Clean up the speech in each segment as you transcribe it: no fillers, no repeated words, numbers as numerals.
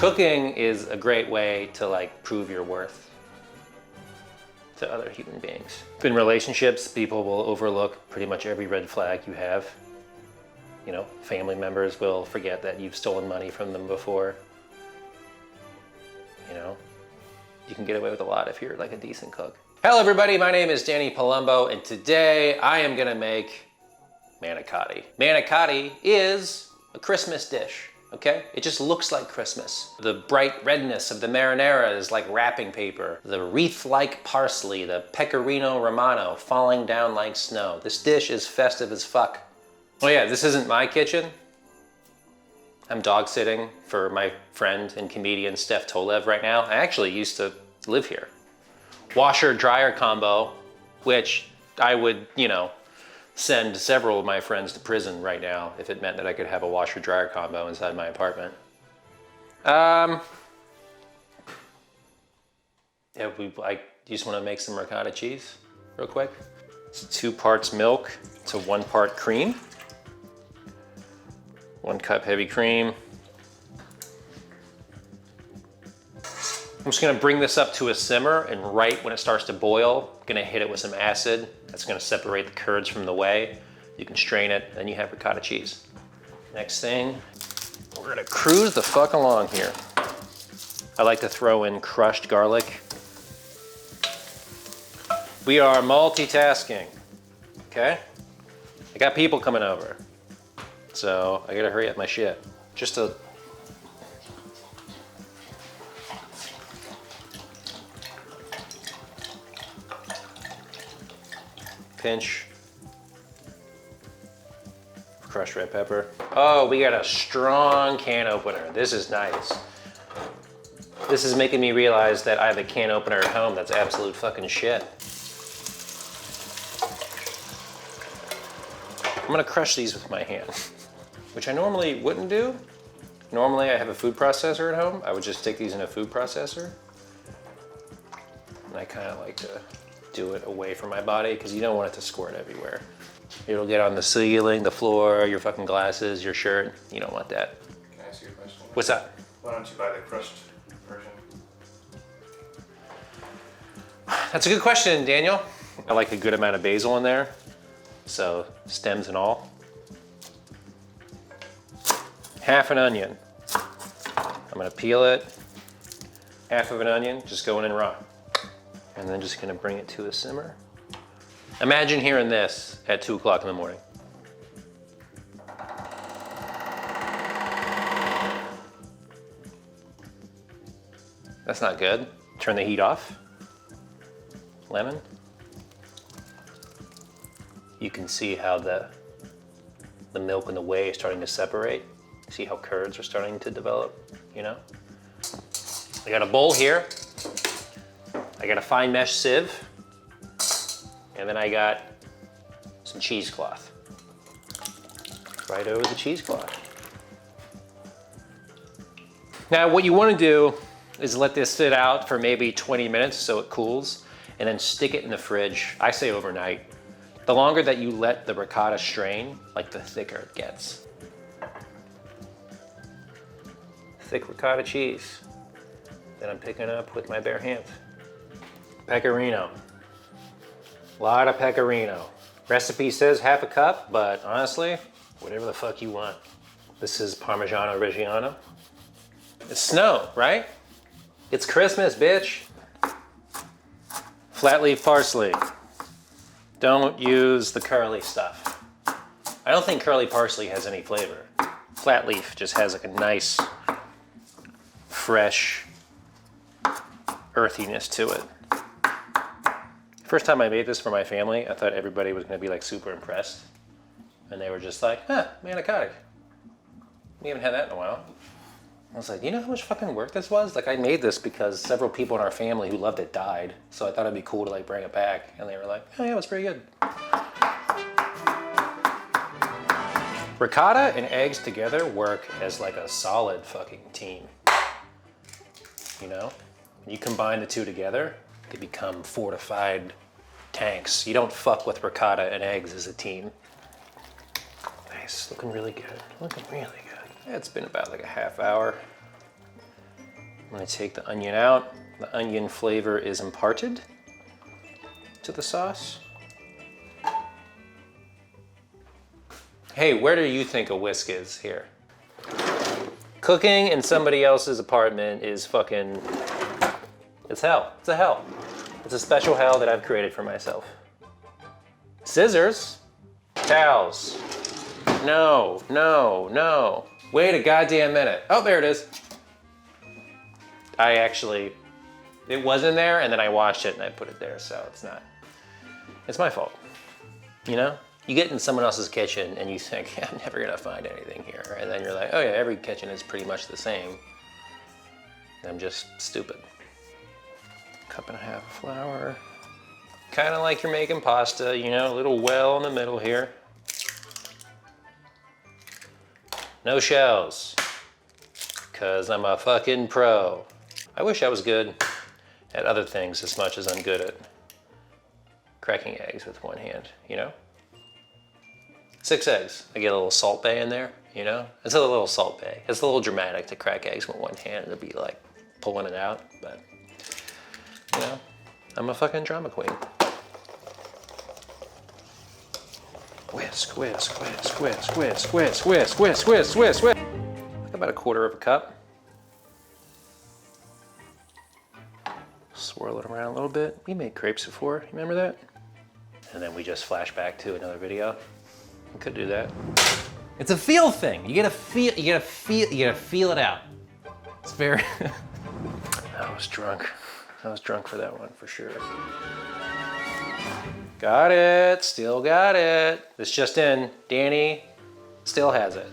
Cooking is a great way to like prove your worth to other human beings. In relationships, people will overlook pretty much every red flag you have. You know, family members will forget that you've stolen money from them before. You know, you can get away with a lot if you're like a decent cook. Hello everybody, my name is Danny Palumbo, and today I am gonna make manicotti. Manicotti is a Christmas dish, okay? It just looks like Christmas. The bright redness of the marinara is like wrapping paper. The wreath-like parsley, the pecorino romano falling down like snow. This dish is festive as fuck. Oh yeah, this isn't my kitchen. I'm dog sitting for my friend and comedian Steph Tolev right now. I actually used to live here. Washer dryer combo, which I would, you know, send several of my friends to prison right now if it meant that I could have a washer dryer combo inside my apartment. Yeah, you just want to make some ricotta cheese real quick. It's 2 parts milk to 1 part cream. 1 cup heavy cream. I'm just gonna bring this up to a simmer, and right when it starts to boil, I'm gonna hit it with some acid. That's gonna separate the curds from the whey. You can strain it, and you have ricotta cheese. Next thing, we're gonna cruise the fuck along here. I like to throw in crushed garlic. We are multitasking, okay? I got people coming over, so I gotta hurry up my shit. Just a pinch of crushed red pepper. Oh, we got a strong can opener. This is nice. This is making me realize that I have a can opener at home that's absolute fucking shit. I'm gonna crush these with my hand, which I normally wouldn't do. Normally I have a food processor at home. I would just stick these in a food processor. And I kind of like to do it away from my body because you don't want it to squirt everywhere. It'll get on the ceiling, the floor, your fucking glasses, your shirt. You don't want that. Can I ask you a question? What's that? Why don't you buy the crushed version? That's a good question, Daniel. I like a good amount of basil in there. So stems and all. Half an onion. I'm gonna peel it. Half of an onion, just going in raw. And then just gonna bring it to a simmer. Imagine hearing this at 2 o'clock in the morning. That's not good. Turn the heat off. Lemon. You can see how the milk and the whey is starting to separate. See how curds are starting to develop, you know? I got a bowl here. I got a fine mesh sieve, and then I got some cheesecloth. Right over the cheesecloth. Now what you want to do is let this sit out for maybe 20 minutes so it cools, and then stick it in the fridge. I say overnight. The longer that you let the ricotta strain, like the thicker it gets. Thick ricotta cheese that I'm picking up with my bare hands. Pecorino. A lot of pecorino. Recipe says half a cup, but honestly, whatever the fuck you want. This is Parmigiano Reggiano. It's snow, right? It's Christmas, bitch. Flat leaf parsley. Don't use the curly stuff. I don't think curly parsley has any flavor. Flat leaf just has like a nice, fresh earthiness to it. First time I made this for my family, I thought everybody was gonna be like super impressed. And they were just like, huh, manicotti. We haven't had that in a while. I was like, you know how much fucking work this was? Like I made this because several people in our family who loved it died. So I thought it'd be cool to like bring it back. And they were like, oh yeah, it was pretty good. Ricotta and eggs together work as like a solid fucking team. You know? When you combine the two together, they become fortified tanks. You don't fuck with ricotta and eggs as a team. Nice, looking really good. Looking really good. It's been about like a half hour. I'm gonna take the onion out. The onion flavor is imparted to the sauce. Hey, where do you think a whisk is here? Cooking in somebody else's apartment is fucking, it's hell. It's a hell. It's a special hell that I've created for myself. Scissors, towels. No, no, no. Wait a goddamn minute. Oh, there it is. It was in there and then I washed it and I put it there, so it's my fault. You know? You get in someone else's kitchen and you think, I'm never gonna find anything here. And then you're like, oh yeah, every kitchen is pretty much the same. I'm just stupid. 1.5 cups of flour. Kind of like you're making pasta, you know, a little well in the middle here. No shells, cause I'm a fucking pro. I wish I was good at other things as much as I'm good at cracking eggs with one hand, you know? 6 eggs. I get a little Salt Bae in there, you know? It's a little Salt Bae. It's a little dramatic to crack eggs with one hand. It'd be like pulling it out, but you know, I'm a fucking drama queen. Whisk, whisk, whisk, whisk, whisk, whisk, whisk, whisk, whisk, whisk, whisk. Like about 1/4 cup. Swirl it around a little bit. We made crepes before, you remember that? And then we just flash back to another video. We could do that. It's a feel thing. You gotta feel it out. It's very, I was drunk. I was drunk for that one, for sure. Got it, still got it. This just in, Danny still has it.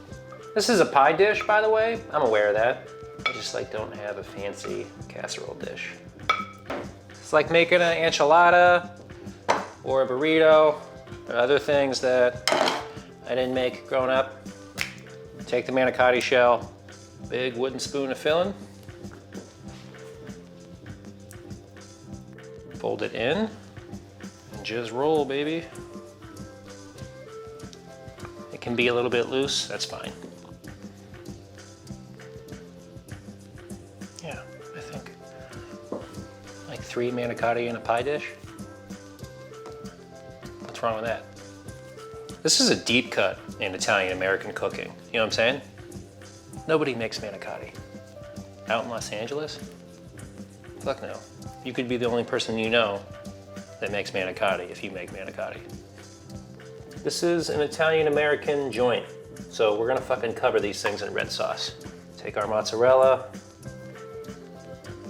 This is a pie dish, by the way. I'm aware of that. I just like don't have a fancy casserole dish. It's like making an enchilada or a burrito or other things that I didn't make growing up. Take the manicotti shell, big wooden spoon of filling. Fold it in and just roll, baby. It can be a little bit loose, that's fine. Yeah, I think like 3 manicotti in a pie dish. What's wrong with that? This is a deep cut in Italian American cooking. You know what I'm saying? Nobody makes manicotti. Out in Los Angeles? Fuck no. You could be the only person you know that makes manicotti if you make manicotti. This is an Italian American joint. So we're gonna fucking cover these things in red sauce. Take our mozzarella,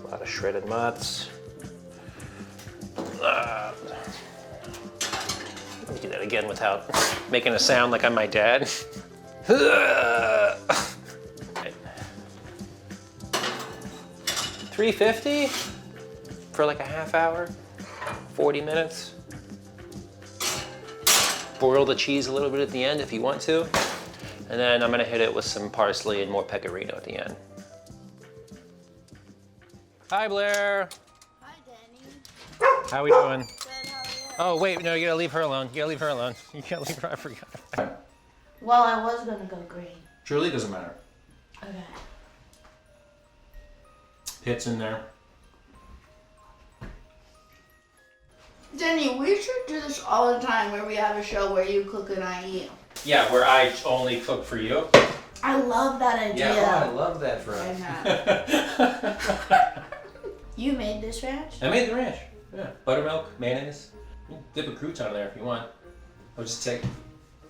a lot of shredded mozz. Let me do that again without making a sound like I'm my dad. 350 for like a half hour, 40 minutes. Broil the cheese a little bit at the end if you want to. And then I'm gonna hit it with some parsley and more pecorino at the end. Hi, Blair. Hi, Danny. How we doing? Good, how are you? Oh, wait, no, you gotta leave her alone. You gotta leave her alone. You gotta leave her, I forgot. Well, I was gonna go green. Truly doesn't matter. Okay. Hits in there. Danny, we should do this all the time where we have a show where you cook and I eat. Yeah, where I only cook for you. I love that idea. Yeah, oh, I love that for us. You made this ranch? I made the ranch. Yeah, buttermilk, mayonnaise. You can dip a crouton in there if you want. I'll just take.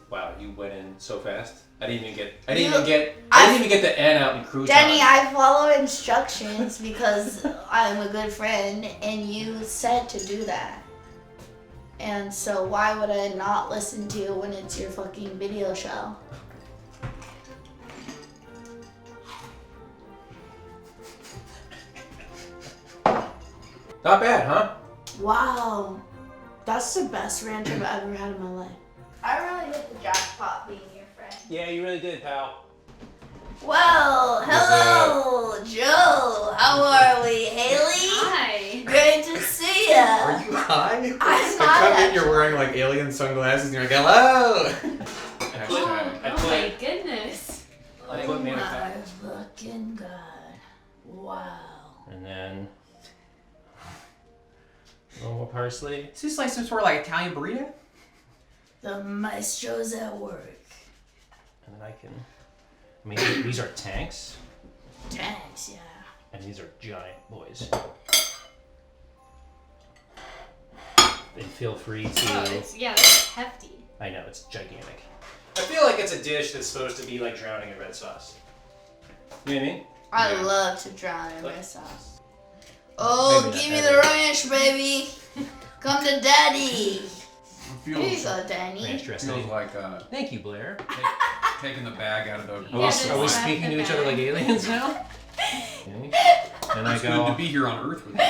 Wow, you went in so fast. I didn't even get the N out in crouton. Danny, I follow instructions because I'm a good friend, and you said to do that. And so why would I not listen to you when it's your fucking video show? Not bad, huh? Wow. That's the best ranch I've ever had in my life. I really hit the jackpot being your friend. Yeah, you really did, pal. Well, hello, Joe. How are we, Hayley? Hi. Great to see ya. Are you high? I'm I high, come in, you're wearing like alien sunglasses and you're like, hello! Oh my goodness. I put I'm looking good. Wow. And then a little more parsley. Is this like some sort of like Italian burrito? The maestro's at work. And then these are tanks. Tanks, yeah. And these are giant boys. And feel free to... Oh, it's hefty. I know, it's gigantic. I feel like it's a dish that's supposed to be like drowning in red sauce. You know what I mean? I Yeah. love to drown in red sauce. Oh, Maybe not give me ever. the ranch, baby. Come to daddy. Here you Feels, go, Danny. Ranch dressing. feels like Thank you, Blair. taking the bag out of the. Are we speaking to each other like aliens now? Okay. And I It's go. good to be here on Earth with you.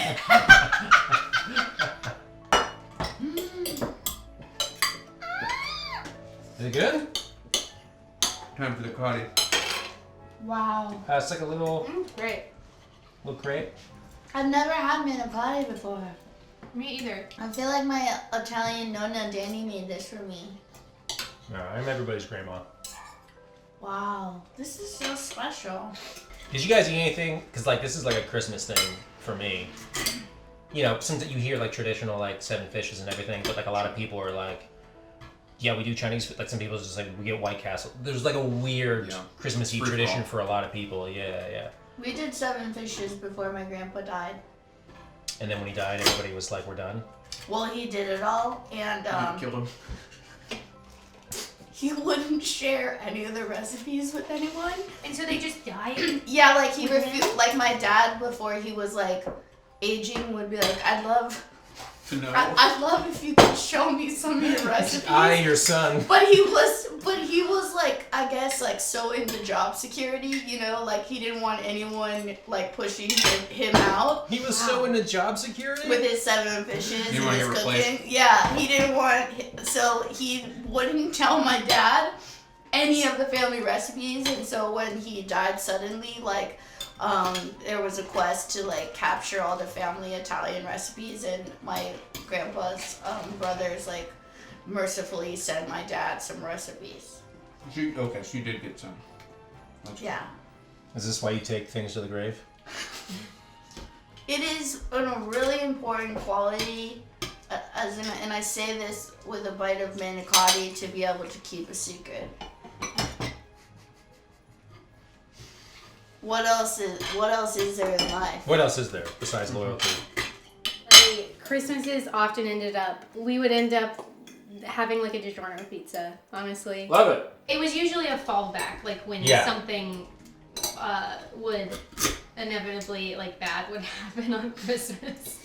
Is it good? Time for the Cotty. Wow. It's like a little Great. crate. I've never had manicotti before. Me either. I feel like my Italian nonna Danny made this for me. No, I'm everybody's grandma. Wow. This is so special. Did you guys eat anything? Because like this is like a Christmas thing for me. You know, since you hear like traditional like 7 fishes and everything, but like a lot of people are like, yeah, we do Chinese food. Like some people just like we get White Castle. There's like a weird Christmas Eve Free tradition fall. for a lot of people. Yeah. We did 7 fishes before my grandpa died. And then when he died, everybody was like, we're done. Well, he did it all, and Killed him. he wouldn't share any of the recipes with anyone. And so they just died? Yeah, like he refused. Like my dad, before he was like aging, would be like, I'd love if you could show me some of your recipes. Your son. But he was like, I guess like so into job security, you know, like he didn't want anyone like pushing him out He was so into job security? with his 7 fishes You and wanna his get cooking. replaced? Yeah, he didn't want, so he wouldn't tell my dad any of the family recipes, and so when he died suddenly, like there was a quest to like capture all the family Italian recipes, and my grandpa's brothers like mercifully sent my dad some recipes. Okay, so you did get some. Yeah. Is this why you take things to the grave? It is a really important quality, and I say this with a bite of manicotti, to be able to keep a secret. What else is there in life? What else is there besides loyalty? Christmases often we would end up having like a DiGiorno pizza, honestly. Love it. It was usually a fallback, like when Yeah. something would inevitably, like bad would happen on Christmas.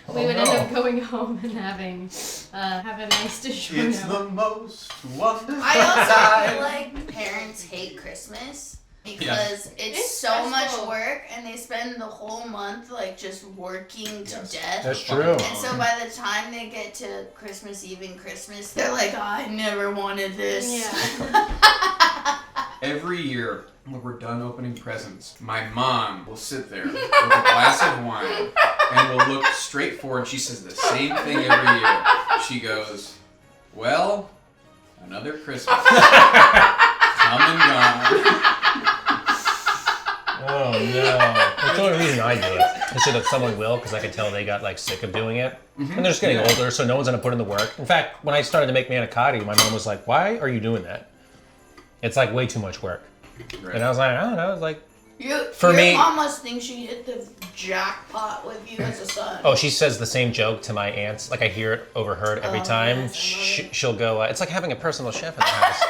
We would end up going home and having have a nice DiGiorno. It's the most wonderful. I also feel like parents hate Christmas because it's so stressful. much work, and they spend the whole month like just working to death. That's true. And so by the time they get to Christmas Eve and Christmas, they're like, I never wanted this. Yeah. Every year, when we're done opening presents, my mom will sit there with a glass of wine and will look straight forward. She says the same thing every year. She goes, well, another Christmas. Come and gone. Oh no. That's the only reason I do it. Is so that someone will, because I can tell they got like sick of doing it. And they're just getting older, so no one's gonna put in the work. In fact, when I started to make manicotti, my mom was like, why are you doing that? It's like way too much work. Right. And I was like, I don't know, it's like, Your me- mom must think she hit the jackpot with you as a son. oh, she says the same joke to my aunts. Like I hear it overheard every Oh, time. yes, I love it. She'll go, it's like having a personal chef in the house.